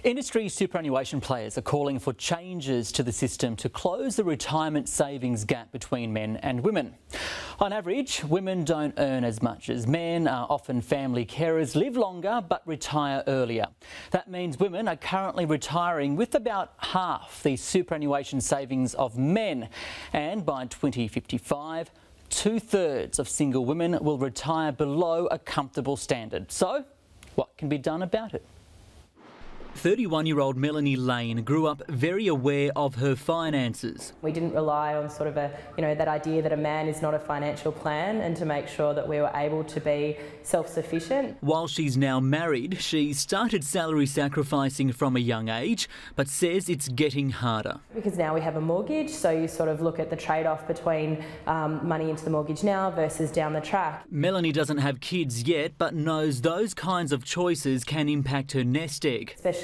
Industry superannuation players are calling for changes to the system to close the retirement savings gap between men and women. On average, women don't earn as much as men, are often family carers, live longer but retire earlier. That means women are currently retiring with about half the superannuation savings of men, and by 2055, 2/3 of single women will retire below a comfortable standard. So, what can be done about it? 31-year-old Melanie Lane grew up very aware of her finances. We didn't rely on sort of that idea that a man is not a financial plan, and to make sure that we were able to be self-sufficient. While she's now married, she started salary sacrificing from a young age, but says it's getting harder. Because now we have a mortgage, so you sort of look at the trade-off between money into the mortgage now versus down the track. Melanie doesn't have kids yet, but knows those kinds of choices can impact her nest egg. Especially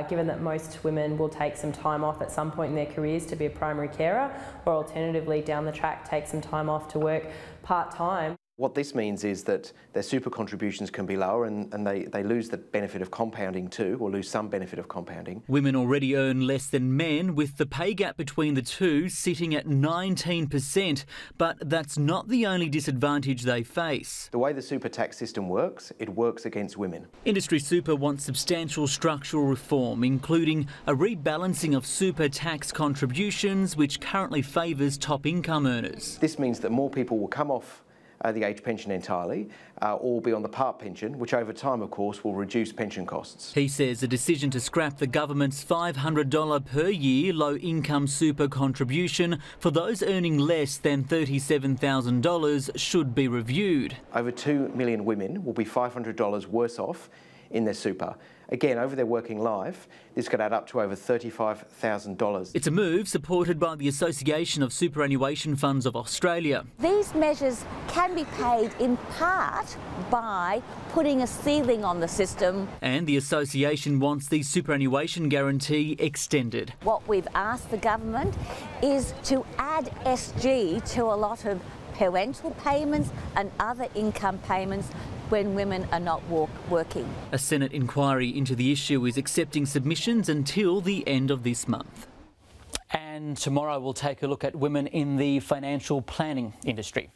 given that most women will take some time off at some point in their careers to be a primary carer, or alternatively down the track take some time off to work part-time. What this means is that their super contributions can be lower and they lose the benefit of compounding too, or lose some benefit of compounding. Women already earn less than men, with the pay gap between the two sitting at 19%. But that's not the only disadvantage they face. The way the super tax system works, it works against women. Industry Super wants substantial structural reform, including a rebalancing of super tax contributions, which currently favours top income earners. This means that more people will come off the age pension entirely, or be on the part pension, which over time, of course, will reduce pension costs. He says a decision to scrap the government's $500 per year low-income super contribution for those earning less than $37,000 should be reviewed. Over 2 million women will be $500 worse off in their super. Again, over their working life, this could add up to over $35,000. It's a move supported by the Association of Superannuation Funds of Australia. These measures can be paid in part by putting a ceiling on the system. And the association wants the superannuation guarantee extended. What we've asked the government is to add SG to a lot of parental payments and other income payments when women are not working. A Senate inquiry into the issue is accepting submissions until the end of this month. And tomorrow we'll take a look at women in the financial planning industry.